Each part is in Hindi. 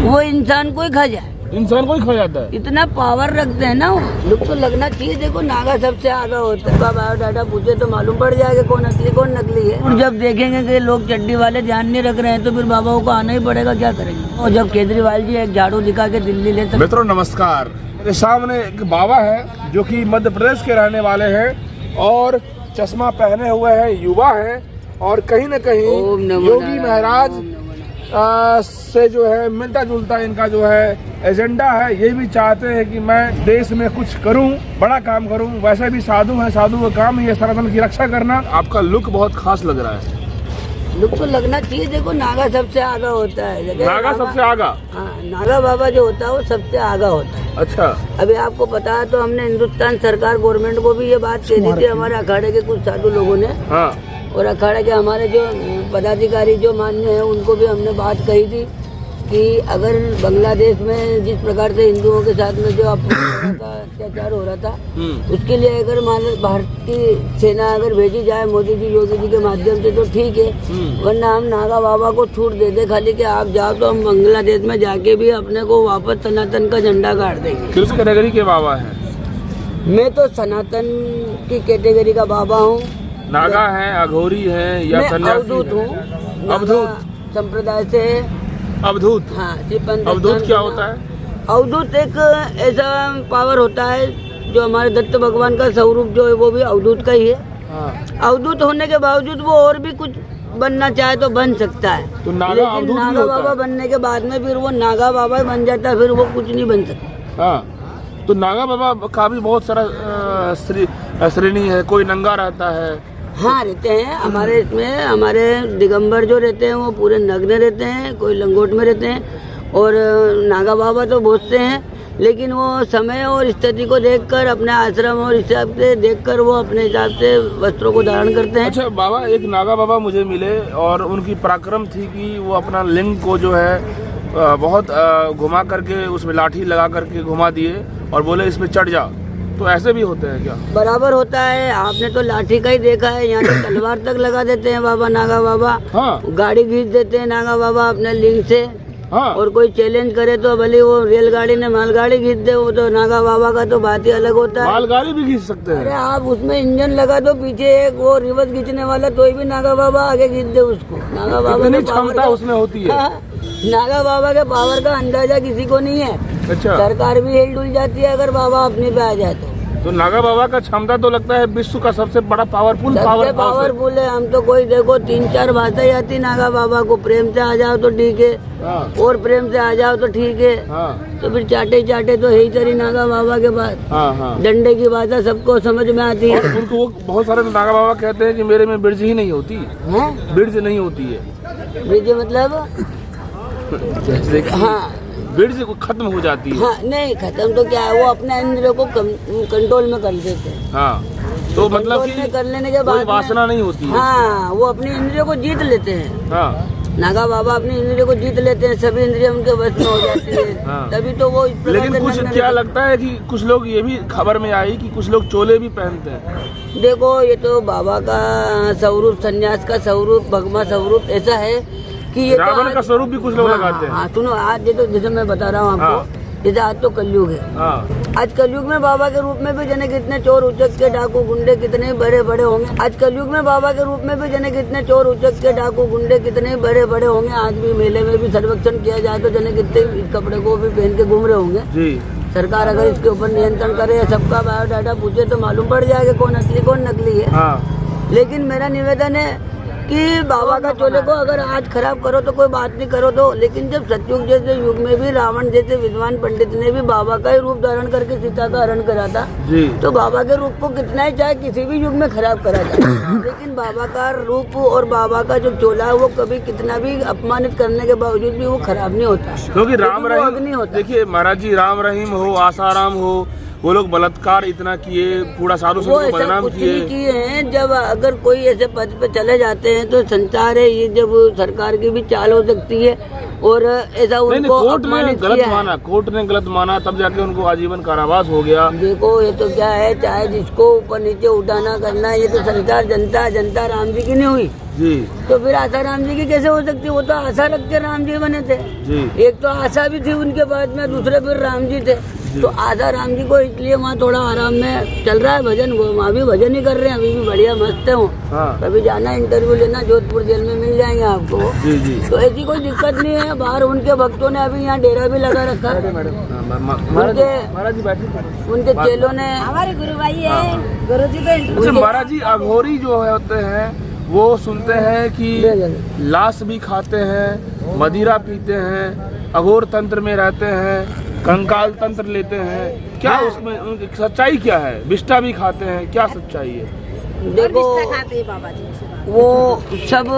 वो इंसान को ही खा जाए, इंसान को ही खा जाता है। इतना पावर रखते हैं ना वो। लुक तो लगना चाहिए। देखो नागा सबसे आगा होता है। बायोडाटा पूछे तो मालूम पड़ जाएगा कौन असली कौन नकली है। और जब देखेंगे कि लोग चड्डी वाले ध्यान नहीं रख रहे हैं तो फिर बाबाओं को आना ही पड़ेगा, क्या करेंगे। और जब केजरीवाल जी एक झाड़ू दिखा के दिल्ली ले सकते। मित्रों नमस्कार, मेरे सामने एक बाबा है जो कि मध्य प्रदेश के रहने वाले हैं और चश्मा पहने हुए हैं, युवा हैं और कहीं न कहीं योगी महाराज से जो है मिलता जुलता इनका जो है एजेंडा है। ये भी चाहते हैं कि मैं देश में कुछ करूं, बड़ा काम करूं। वैसे भी साधु हैं, साधु का काम ही है सनातन की रक्षा करना। आपका लुक बहुत खास लग रहा है। लुक तो लगना चाहिए। देखो नागा सबसे आगा होता है। नागा सबसे आगा? हाँ, नागा बाबा जो होता है वो सबसे आगा होता है। अच्छा, अभी आपको पता है तो हमने हिंदुस्तान सरकार गवर्नमेंट को भी ये बात कही थी कि हमारे अखाड़े के कुछ साधु लोगों ने, हाँ, और अखाड़े के हमारे जो पदाधिकारी जो मान्य है उनको भी हमने बात कही थी कि अगर बांग्लादेश में जिस प्रकार से हिंदुओं के साथ में जो अत्याचार हो रहा था उसके लिए अगर मान लो भारत की सेना अगर भेजी जाए मोदी जी योगी जी के माध्यम से तो ठीक है, वरना हम नागा बाबा को छूट दे दे खाली कि आप जाओ तो हम बांग्लादेश में जाके भी अपने को वापस सनातन का झंडा गाड़ देंगे। किस कैटेगरी के बाबा हैं? मैं तो सनातन की कैटेगरी का बाबा हूँ। नागा है, अघोरी है या सन्यासी? अवधूत हूँ। अवधूत संप्रदाय से। अवधूत? हाँ, अवधूत क्या होता है? अवधूत एक ऐसा पावर होता है जो हमारे दत्त भगवान का स्वरूप जो है वो भी अवधूत का ही है। हाँ। अवधूत होने के बावजूद वो और भी कुछ बनना चाहे तो बन सकता है। तो नागा लेकिन नागा बाबा बनने के बाद में फिर वो नागा बाबा बन जाता है, फिर वो कुछ नहीं बन सकता। हाँ, तो नागा बाबा का भी बहुत सारा श्रेणी है। कोई नंगा रहता है। हाँ, रहते हैं हमारे इसमें। हमारे दिगंबर जो रहते हैं वो पूरे नग्न रहते हैं, कोई लंगोट में रहते हैं। और नागा बाबा तो बहुत से हैं, लेकिन वो समय और स्थिति को देखकर अपने आश्रम और हिसाब से देखकर वो अपने हिसाब से वस्त्रों को धारण करते हैं। अच्छा बाबा, एक नागा बाबा मुझे मिले और उनकी पराक्रम थी कि वो अपना लिंग को जो है बहुत घुमा करके उसमें लाठी लगा करके घुमा दिए और बोले इस पे चढ़ जा। तो ऐसे भी होते हैं क्या? बराबर होता है। आपने तो लाठी का ही देखा है, यहाँ से तलवार तक लगा देते हैं बाबा नागा बाबा। हाँ। गाड़ी खींच देते हैं नागा बाबा अपने लिंग से। हाँ। और कोई चैलेंज करे तो भले वो रेलगाड़ी ने मालगाड़ी खींच दे, वो तो नागा बाबा का तो बात ही अलग होता है। मालगाड़ी भी खींच सकते हैं? अरे आप उसमें इंजन लगा दो, पीछे एक वो रिवर्स खींचने वाला, तो भी नागा बाबा आगे खींच दे उसको। नागा बाबा की क्षमता उसमें होती है। हाँ, नागा बाबा के पावर का अंदाजा किसी को नहीं है। अच्छा। सरकार भी हिल डुल जाती है अगर बाबा अपने पे आ जाए तो नागा बाबा का क्षमता तो लगता है विश्व का सबसे बड़ा पावरफुल है। हम तो कोई देखो 3-4 भाषाएं आती नागा बाबा को। प्रेम से आ जाओ तो ठीक है। हाँ। और प्रेम से आ जाओ तो ठीक है। हाँ। तो फिर चाटे चाटे तो है ही तरी नागा बाबा के पास। हाँ, हाँ। डंडे की भाषा सबको समझ में आती है। उनको वो बहुत सारे नागा बाबा कहते हैं कि मेरे में बिरज ही नहीं होती है। बिरज नहीं होती है। बिरज मतलब? हाँ, बिरज खत्म हो जाती है। हाँ, नहीं खत्म तो क्या है, वो अपने इंद्रियों को कंट्रोल में कर देते हैं। हाँ, तो मतलब कि कर लेने के बाद वासना नहीं होती है। हाँ, वो अपनी इंद्रियों को जीत लेते हैं। हाँ, नागा बाबा अपनी इंद्रियों को जीत लेते हैं, सभी इंद्रियां उनके वश में हो जाती है। हाँ। तभी तो वो लेकिन कुछ क्या लगता है कि कुछ लोग, ये भी खबर में आई कि कुछ लोग चोले भी पहनते हैं। देखो ये तो बाबा का स्वरूप, संन्यास का स्वरूप, भगवा स्वरूप ऐसा है कि ये रावण का स्वरूप भी कुछ लोग लगाते हैं। हाँ, सुनो आज ये तो जैसे मैं बता रहा हूँ आपको, जैसे आज तो कलयुग है। हाँ। आज कलयुग में बाबा के रूप में भी जने कितने चोर उचक के डाकू गुंडे कितने बड़े बड़े होंगे। आज कलयुग में बाबा के रूप में भी जने कितने चोर उचक के डाकू गुंडे कितने बड़े बड़े होंगे। आज भी मेले में भी सर्वेक्षण किया जाए तो जने कितने इस कपड़े को भी पहन के घूम रहे होंगे जी। सरकार अगर इसके ऊपर नियंत्रण करे, सबका बायोडाटा पूछे तो मालूम पड़ जाएगा कौन असली कौन नकली है। हाँ। लेकिन मेरा निवेदन है कि बाबा का चोले को अगर आज खराब करो तो कोई बात नहीं करो तो, लेकिन जब सतयुग जैसे युग में भी रावण जैसे विद्वान पंडित ने भी बाबा का ही रूप धारण करके सीता का हरण करा था जी। तो बाबा के रूप को कितना ही चाहे किसी भी युग में खराब करा जाए, लेकिन बाबा का रूप और बाबा का जो चोला है वो कभी कितना भी अपमानित करने के बावजूद भी वो खराब नहीं होता, क्योंकि राम रहीम नहीं होता। देखिए महाराज जी, राम रहीम हो, आसाराम हो, वो लोग बलात्कार इतना किए, पूरा साधु संत को बदनाम किए हैं। जब अगर कोई ऐसे पद पे चले जाते हैं तो संसार है ये, जब सरकार की भी चाल हो सकती है और ऐसा नहीं, उनको कोर्ट ने अपमानित गलत किया है। माना, कोर्ट ने गलत माना, तब जाके उनको आजीवन कारावास हो गया। देखो ये तो क्या है, चाहे जिसको ऊपर नीचे उठाना करना, ये तो संसार जनता, जनता राम जी की नहीं हुई जी तो फिर आशा राम जी की कैसे हो सकती? वो तो आशा रख के राम जी बने थे। जी एक तो आशा भी थी उनके बाद में, दूसरे फिर राम जी थे। तो आशा राम जी को इसलिए वहाँ थोड़ा आराम में चल रहा है भजन, वो वहाँ भी भजन ही कर रहे हैं, अभी भी बढ़िया मस्त है वो। हाँ कभी जाना इंटरव्यू लेना, जोधपुर जेल में मिल जाएंगे आपको। जी जी। तो ऐसी कोई दिक्कत नहीं है। बाहर उनके भक्तों ने अभी यहाँ डेरा भी लगा रखा है। महाराज जी बैठिए। उनके चेलों ने, हमारे गुरु भाई है, गुरु जी को अच्छा महाराज जी, अघोरी जो है होते हैं वो सुनते हैं कि लाश भी खाते हैं, मदिरा पीते हैं, अघोर तंत्र में रहते हैं, कंकाल तंत्र लेते हैं। क्या उसमें उनकी सच्चाई क्या है? विष्ठा भी खाते हैं, क्या सच्चाई है? देखो खाते हैं बाबा जी। वो सब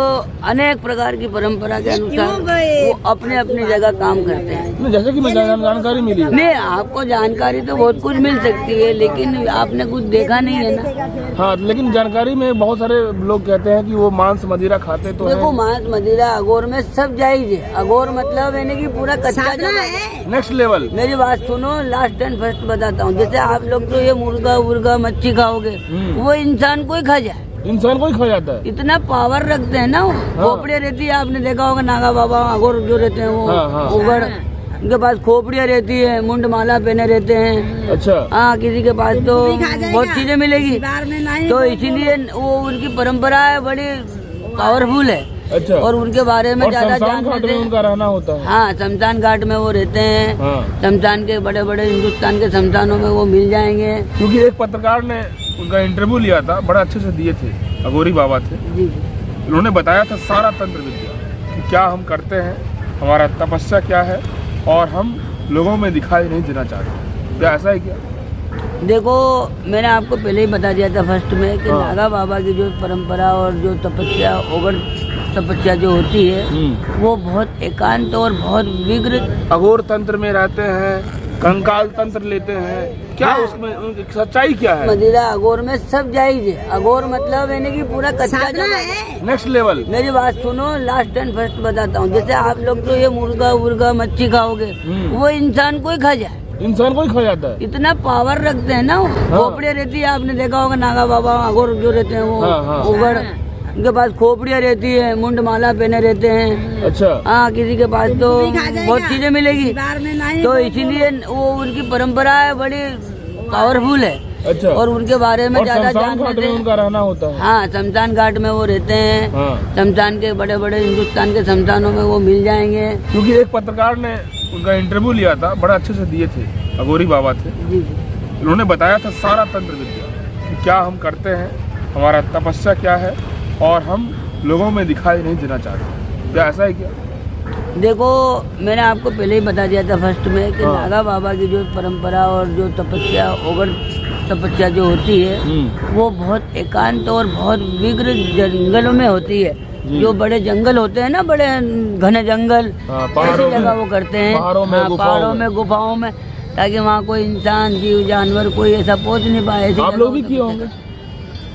अनेक प्रकार की परंपरा के अनुसार वो अपने अपनी जगह काम करते हैं। जैसे कि मैं जानकारी मिली है। नहीं, आपको जानकारी तो बहुत कुछ मिल सकती है, लेकिन आपने कुछ देखा नहीं है ना। हाँ, लेकिन जानकारी में बहुत सारे लोग कहते हैं कि वो मांस मदिरा खाते तो देखो, मांस मदिरा अघोर में सब जायज है। अघोर मतलब यानी कि पूरा कच्चा जगह है। Next level. मेरी बात सुनो, लास्ट एंड फर्स्ट बताता हूँ। जैसे आप लोग तो ये मुर्गा मच्छी खाओगे, वो इंसान को ही खा जाए, इंसान को ही खा जाता है। इतना पावर रखते हैं ना वो। खोपड़ियाँ रहती है, आपने देखा होगा नागा बाबा अघोर जो रहते हैं वो उगड़, उनके पास खोपड़ियाँ रहती है, मुंड माला पहने रहते हैं। अच्छा। हाँ, किसी के पास तो बहुत चीजें मिलेगी, तो इसीलिए वो उनकी परंपरा है, बड़ी पावरफुल है। अच्छा। और उनके बारे में ज्यादा घाट में उनका रहना होता है। हाँ, शमशान घाट में वो रहते हैं। हाँ। शमशान के बड़े बड़े हिंदुस्तान के शमशानों में वो मिल जाएंगे। क्योंकि एक पत्रकार ने उनका इंटरव्यू लिया था, बड़ा अच्छे से दिए थे, अघोरी बाबा थे। जी। उन्होंने बताया था सारा तंत्र विद्या कि क्या हम करते हैं, हमारा तपस्या क्या है, और हम लोगों में दिखाई नहीं देना चाहते। क्या ऐसा है क्या? देखो, मैंने आपको पहले ही बता दिया था फर्स्ट में कि नागा बाबा की जो परंपरा और जो तपस्या, ओगड़ तपस्या जो होती है, वो बहुत एकांत और बहुत विग्र अघोर तंत्र में रहते हैं, कंकाल तंत्र लेते हैं। क्या उसमें उनकी सच्चाई क्या है? मदिरा अघोर में सब जायज है। अघोर मतलब यानी कि पूरा कच्चा जगह है। Next level. मेरी बात सुनो, लास्ट एंड फर्स्ट बताता हूँ। जैसे आप लोग तो ये मुर्गा मच्छी खाओगे, वो इंसान को ही खा जाए, इंसान को ही खा जाता है। इतना पावर रखते हैं ना वो। खोपड़ियाँ रहती है, आपने देखा होगा नागा बाबा अघोर जो रहते हैं वो उगड़, उनके पास खोपड़ियाँ रहती है, मुंड माला पहने रहते हैं। अच्छा। हाँ, किसी के पास तो बहुत चीजें मिलेगी, तो इसीलिए वो उनकी परंपरा है, बड़ी पावरफुल है। अच्छा। और उनके बारे में ज्यादा जानते हैं। उनका रहना होता है। हाँ, शमशान घाट में वो रहते हैं। हाँ। शमशान के बड़े बड़े हिंदुस्तान के शमशानों में वो मिल जाएंगे। क्योंकि एक पत्रकार ने उनका इंटरव्यू लिया था, बड़ा अच्छे से दिए थे, अघोरी बाबा थे। जी। उन्होंने बताया था सारा तंत्र विद्या कि क्या हम करते हैं, हमारा तपस्या क्या है, और हम लोगों में दिखाई नहीं देना चाहते। क्या ऐसा है क्या? देखो, मैंने आपको पहले ही बता दिया था फर्स्ट में कि नागा बाबा की जो परंपरा और जो तपस्या, ओगड़ तपस्या जो होती है, वो बहुत एकांत और बहुत विग्र जंगलों में होती है। जो बड़े जंगल होते हैं ना, बड़े घने जंगल, ऐसी जगह वो करते हैं। पहाड़ों में, गुफाओं में, ताकि वहाँ कोई इंसान, जीव, जानवर कोई ऐसा पहुँच नहीं पाए। आप लोग भी किए होंगे?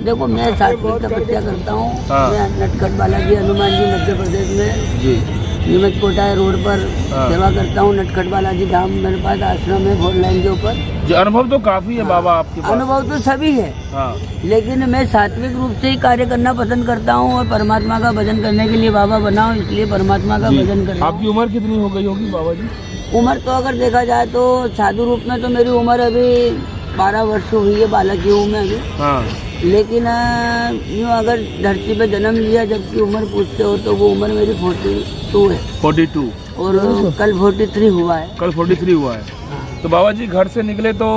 देखो, मैं सात्विक तपस्या करता हूँ। मैं नटखट बालाजी हनुमान जी मध्य प्रदेश में जी नीमच कोटा रोड पर सेवा करता हूँ। नटखट बालाजी धाम मेरे पास आश्रम है, 4 लाइन के ऊपर। जी, अनुभव तो काफी है बाबा आपके पास। अनुभव तो सभी है। हाँ। लेकिन मैं सात्विक रूप से ही कार्य करना पसंद करता हूँ, और परमात्मा का भजन करने के लिए बाबा बना हूँ, इसलिए परमात्मा का भजन करता हूँ। आपकी उम्र कितनी हो गई होगी बाबा जी? उम्र तो अगर देखा जाए तो साधु रूप में तो मेरी उम्र अभी 12 वर्ष हुई है, बालक की हूँ मैं अभी। हाँ। लेकिन यूँ अगर धरती पे जन्म लिया, जबकि उम्र पूछते हो, तो वो उम्र मेरी 42 है। 42। और कल 43 हुआ है। कल 43 हुआ है। तो बाबा जी घर से निकले तो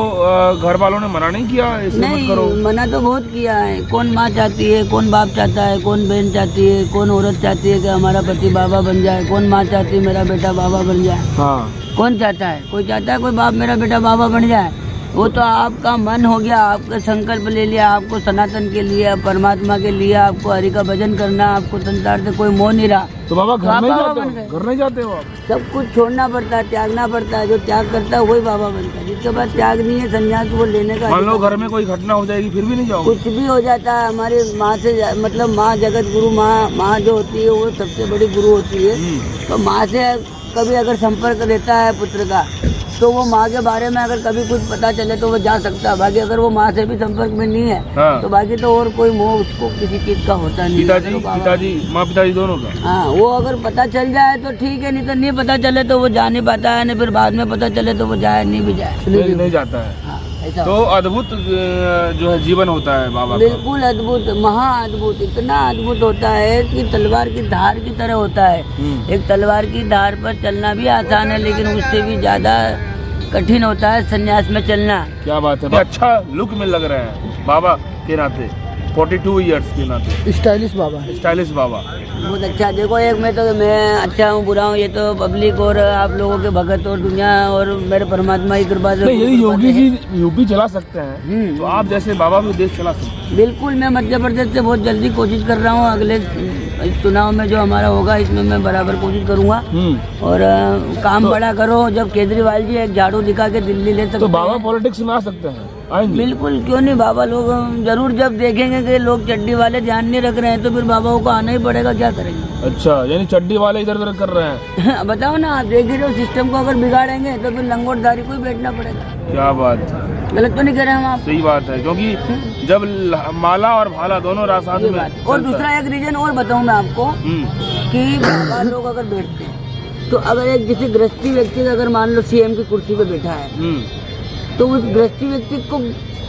घर वालों ने मना नहीं किया ऐसे मत करो? नहीं, मना तो बहुत किया है। कौन माँ चाहती है, कौन बाप चाहता है, कौन बहन चाहती है, कौन औरत चाहती है कि हमारा पति बाबा बन जाए, कौन माँ चाहती है मेरा बेटा बाबा बन जाए। हाँ। कौन चाहता है? कोई चाहता है कोई बाप मेरा बेटा बाबा बन जाए? वो तो आपका मन हो गया, आपका संकल्प ले लिया, आपको सनातन के लिए, परमात्मा के लिए, आपको हरि का भजन करना, आपको संसार से कोई मोह नहीं रहा। तो बाबा घर नहीं बाबा जाते बन हो? गए। घर नहीं जाते हो आप? सब कुछ छोड़ना पड़ता है, त्यागना पड़ता है। जो त्याग करता है वही बाबा बनता है। जिसके पास त्याग नहीं है, संन्यास वो लेने का। मान लो घर में कोई घटना हो जाएगी फिर भी नहीं जाओगे? कुछ भी हो जाता है, हमारी माँ से, मतलब माँ जगत गुरु, माँ जो होती है वो सबसे बड़ी गुरु होती है। तो माँ से कभी अगर संपर्क रहता है पुत्र का तो वो माँ के बारे में अगर कभी कुछ पता चले तो वो जा सकता है। बाकी अगर वो माँ से भी संपर्क में नहीं है हाँ। तो बाकी तो और कोई मोह उसको किसी चीज का होता नहीं है। तो पिताजी माँ पिताजी दोनों का। हाँ, वो अगर पता चल जाए तो ठीक है, नहीं तो नहीं पता चले तो वो जा नहीं पाता है, नहीं फिर बाद में पता चले तो वो जाए नहीं भी जाए, नहीं जाता है। हाँ, ऐसा तो अद्भुत जो है जीवन होता है बाबा का। बिल्कुल अद्भुत, महा अद्भुत, इतना अद्भुत होता है कि तलवार की धार की तरह होता है। एक तलवार की धार पर चलना भी आसान है लेकिन उससे भी ज्यादा कठिन होता है सन्यास में चलना। क्या बात है, अच्छा लुक में लग रहे हैं बाबा के नाते, 42 इयर्स के नाते स्टाइलिश बाबा है। स्टाइलिश बाबा। बहुत अच्छा। देखो एक में तो मैं अच्छा हूँ बुरा हूँ, ये तो पब्लिक और आप लोगों के भगत और दुनिया और मेरे परमात्मा की कृपा से। यदि योगी जी यूपी चला सकते हैं तो आप जैसे बाबा भी देश चला सकते हैं। बिल्कुल, मैं मध्य प्रदेश से बहुत जल्दी कोशिश कर रहा हूँ। अगले चुनाव में जो हमारा होगा इसमें मैं बराबर कोशिश करूँगा। और काम बड़ा करो। जब केजरीवाल जी एक झाड़ू दिखा के दिल्ली ले सकते तो बाबा पॉलिटिक्स में आ सकते हैं, आएंगे? बिल्कुल, क्यों नहीं। बाबा लोग जरूर जब देखेंगे कि लोग चड्डी वाले ध्यान नहीं रख रहे हैं तो फिर बाबा को आना ही पड़ेगा, क्या करेंगे। अच्छा, यानी चड्डी वाले इधर उधर कर रहे हैं। बताओ ना, आप देख ही रहे हो सिस्टम को अगर बिगाड़ेंगे तो फिर लंगोटधारी को ही बैठना पड़ेगा। क्या बात है, गलत तो नहीं कह रहे हम आप? सही बात है, क्योंकि जब माला और भाला दोनों रास्ता में। और दूसरा एक रीजन और बताऊं मैं आपको कि बाबा लोग अगर बैठते हैं तो अगर एक किसी गृहस्थी व्यक्ति अगर मान लो सीएम की कुर्सी पे बैठा है तो उस गृहस्थी व्यक्ति को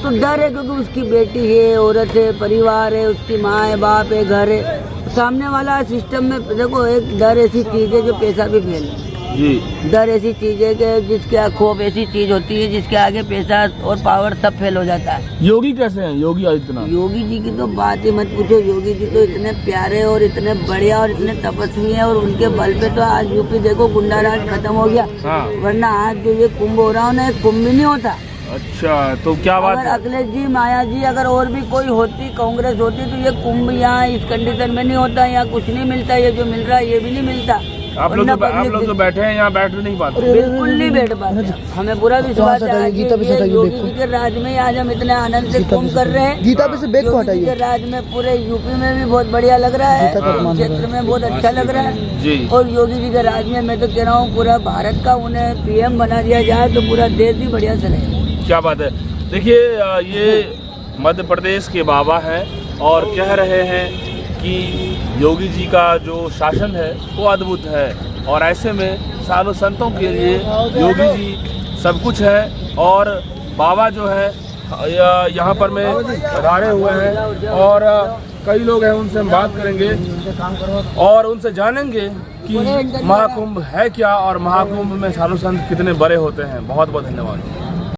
तो डर है क्योंकि उसकी बेटी है, औरत है, परिवार है, उसकी माँ है, बाप है, घर है। सामने वाला सिस्टम में देखो एक डर ऐसी चीज है जो पैसा भी फेल जी। डर ऐसी चीज है कि जिसके खौफ ऐसी चीज होती है जिसके आगे पैसा और पावर सब फेल हो जाता है। योगी कैसे हैं, योगी आदित्यनाथ? योगी जी की तो बात ही मत पूछो। योगी जी तो इतने प्यारे और इतने बढ़िया और इतने तपस्वी हैं और उनके बल पे तो आज यूपी देखो गुंडा राज खत्म हो गया। हाँ। वरना आज जो ये कुंभ हो रहा है ना, कुंभ भी नहीं होता। अच्छा, तो क्या बात अगर है? अखिलेश जी, माया जी अगर और भी कोई होती, कांग्रेस होती तो ये कुंभ यहाँ इस कंडीशन में नहीं होता। यहाँ कुछ नहीं मिलता, ये जो मिल रहा है ये भी नहीं मिलता। आप लोग जो बैठे हैं यहाँ बैठ नहीं पाते। बिल्कुल नहीं बैठ पाते। हमें पूरा विश्वास है कि ये योगी जी के राज में आज हम इतने आनंद से कुंभ कर रहे हैं। गीता पे से बैग को हटाइए। योगी जी के राज में पूरे यूपी में भी बहुत बढ़िया लग रहा है, क्षेत्र में बहुत अच्छा लग रहा है जी। और योगी जी के राज में मैं तो कह रहा हूँ पूरा भारत का उन्हें पीएम बना दिया जाए तो पूरा देश भी बढ़िया चलेगा। क्या बात है। देखिए, ये मध्य प्रदेश के बाबा हैं और कह रहे हैं कि योगी जी का जो शासन है वो अद्भुत है और ऐसे में साधु संतों के लिए योगी जी सब कुछ है। और बाबा जो है यहाँ पर में पधारे हुए हैं और कई लोग हैं, उनसे हम बात करेंगे और उनसे जानेंगे कि महाकुंभ है क्या और महाकुंभ में साधु संत कितने बड़े होते हैं। बहुत बहुत धन्यवाद।